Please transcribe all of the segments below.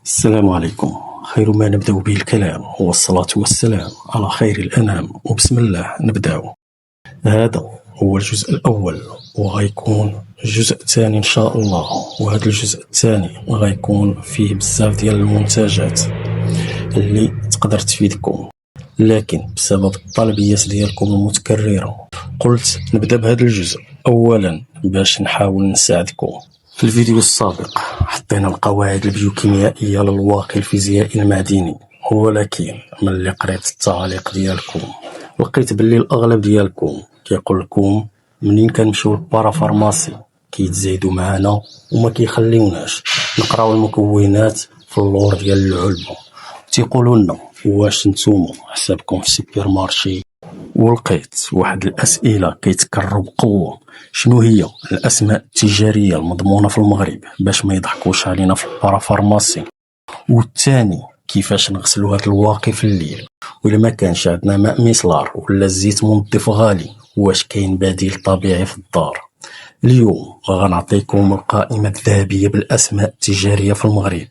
السلام عليكم. خير ما نبدأ به الكلام هو الصلاة والسلام على خير الأنام، وبسم الله نبدأ. هذا هو الجزء الأول، وغيكون الجزء الثاني إن شاء الله. وهذا الجزء الثاني غيكون فيه بزاف ديال المنتجات اللي تقدر تفيدكم، لكن بسبب الطلبيات ديالكم المتكررة قلت نبدأ بهذا الجزء أولا باش نحاول نساعدكم. في الفيديو السابق حطينا القواعد البيوكيميائية للواقي الفيزيائي المعدني، ولكن من اللي قريت التعاليق ديالكم لقيت باللي الأغلب ديالكم كيقول لكم منين كنمشيو للبارافارماسي كيتزايدوا معنا وما كيخليوناش نقراو المكونات في اللور ديال العلبة، تيقولوا لنا واش نتوما حسابكم في سوبر مارشي. ولقيت واحد الأسئلة كيتكرروا بقوة: شنو هي الأسماء التجارية المضمونة في المغرب باش ما يضحكوش علينا في البارافارماسي؟ والثاني كيفاش نغسلوا هاد الواقي في الليل؟ وإلا ما كانش عندنا ماء ميسلار ولا زيت منظف غالي واش كاين بديل طبيعي في الدار؟ اليوم غنعطيكم القائمة الذهبية بالأسماء التجارية في المغرب،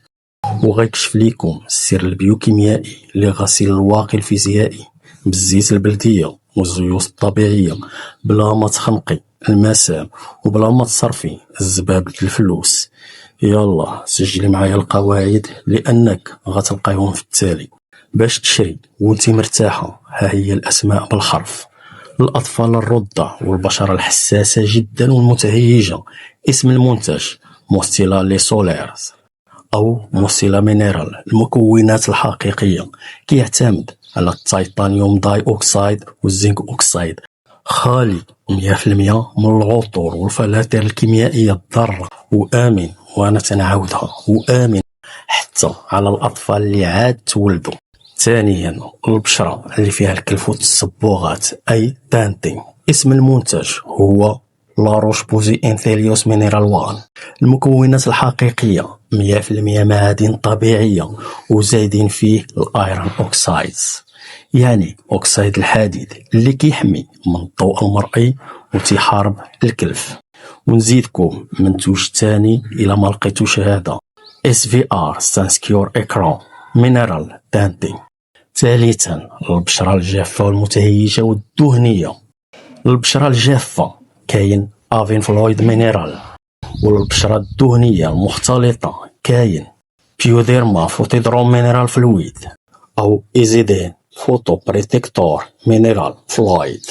وغيكشف ليكم السر البيوكيميائي لغسيل الواقي الفيزيائي بالزيت البلدية والزيوت الطبيعية بلا ما تخنقي المسام وبلا ما تصرفي الزباب الفلوس. يلا سجلي معايا القواعد لأنك غتلقايهم في التالي باش تشري وانتي مرتاحة. ها هي الأسماء بالحرف: الأطفال الرضع والبشرة الحساسة جدا والمتهيجة. اسم المنتج موستيلا لي سوليرز أو موستيلا مينيرال. المكونات الحقيقية كيعتمد على التيتانيوم داي أوكسايد والزنك أوكسايد، خالي 100% من العطور والفلاتر الكيميائية الضارة، وآمن، وأنا تنعاودها، وآمن حتى على الأطفال اللي عاد تولدوا. ثانيا البشرة اللي فيها الكلفوت الصبوغات أي تانتين. اسم المنتج هو لا روش بوزي انثيليوس مينيرال وان. المكونات الحقيقية 100% معادن طبيعية وزايدين فيه الايرون اوكسايدز، يعني اوكسايد الحديد اللي كيحمي من الضوء المرئي وتيحارب الكلف. ونزيدكم منتوج تاني الى ما لقيتوش هذا: SVR سانسكيور اكران مينيرال تانتين. ثالثا البشرة الجافة والمتهيجة والدهنية. البشرة الجافة كاين افين فلويد مينيرال، والبشرة الدهنية المختلطة كاين بيوديرما فوتيدروم مينيرال فلويد أو إيزيدين فوتو بريتكتور مينيرال فلويد.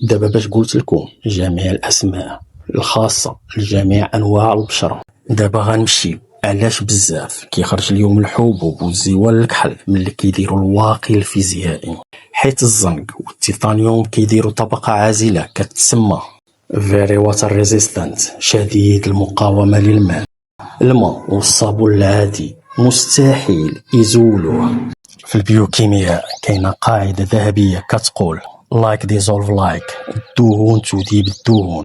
دابا باش قلت لكم جميع الأسماء الخاصة لجميع أنواع البشرة، دابا غنمشي علاش بزاف كيخرج اليوم الحبوب والزوال الكحل ملي كيديروا الواقي الفيزيائي، حيت الزنك والتيتانيوم كيديروا طبقة عازلة كتسمى very water resistant، شديد المقاومة للماء. الماء والصابون العادي مستحيل يزولوه. في البيوكيمياء كاينة قاعدة ذهبية كتقول like dissolve like، الدهون تذيب الدهون.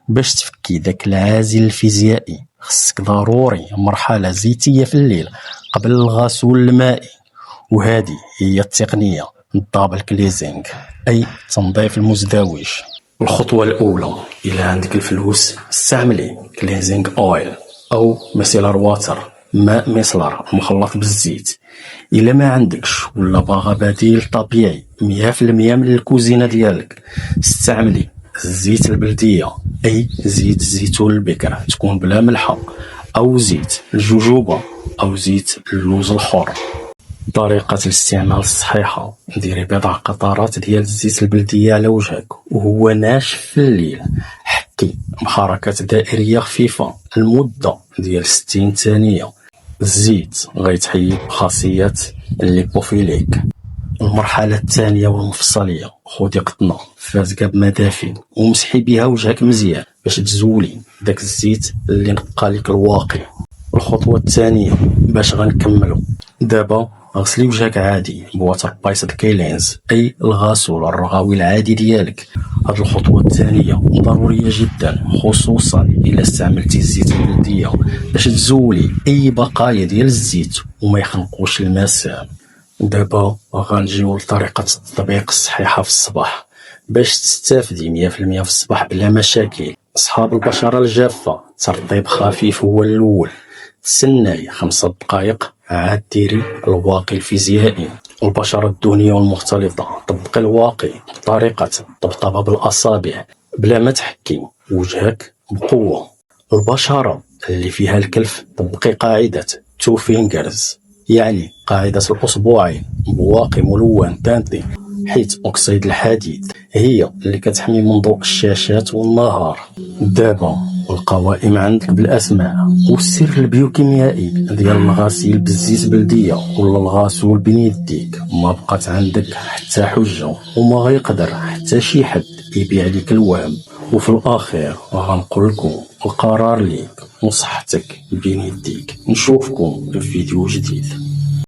باش تفكي داك العازل الفيزيائي خصك ضروري مرحلة زيتية في الليل قبل الغسول المائي، وهذه هي التقنية الدابل كليزينغ أي تنظيف المزدوج. الخطوة الأولى: إلا عندك الفلوس استعملي كلينزينغ أويل أو ميسيلار واتر، ماء ميسلر مخلط بالزيت. إلا ما عندكش ولا باغا بديل طبيعي 100% من الكوزينة ديالك استعملي الزيت البلدية أي زيت الزيتون البكر تكون بلا ملحة، أو زيت الجوجوبا أو زيت اللوز الحر. طريقة الاستعمال الصحيحة: ديري بضع قطرات ديال الزيت البلدية على وجهك وهو ناشف في الليل، حكي بحركات دائرية خفيفة لمدة ديال 60 ثانية. الزيت غيتحيد بخاصية الليبوفيليك. المرحلة الثانية والمفصلية: خدي قطنة فازقة بما دافي ومسحي بها وجهك مزيان باش تزولي داك الزيت اللي نقى لك الواقي. الخطوة الثانية باش غنكملو، دابا غسلي وجهك عادي بواتر بايسد كيلينز أي الغسول الرغوي العادي ديالك. هاد الخطوة الثانية ضرورية جدا، خصوصا إلا استعملتي الزيت البلدية باش تزولي أي بقايا ديال الزيت وما يخنقوش المسام. دابا غنجيو لطريقة التطبيق الصحيحة في الصباح باش تستافدي 100% في الصباح بلا مشاكل. أصحاب البشرة الجافة ترطيب خفيف هو الأول. تسناي 5 دقائق عاد ديري الواقي الفيزيائي. البشرة الدهنية والمختلطة، طبق الواقي بطريقة طبطبة بالأصابع بلا ما تحكي وجهك بقوة. البشرة اللي فيها الكلف، طبقي قاعدة 2 fingers، يعني قاعدة الأصبعين بواقي ملون دانتي، حيث أكسيد الحديد هي اللي كتحمي من ضوء الشاشات والنهار. دابا القوائم عندك بالأسماء والسر البيوكيميائي ديال الغسيل بالزيت بلدية ولا الغسول بين يديك. ما بقات عندك حتى حجة وما غيقدر حتى شي حد يبيع لك الوهم. وفي الأخير غنقول لكم القرار ليك وصحتك بين يديك. نشوفكم في فيديو جديد.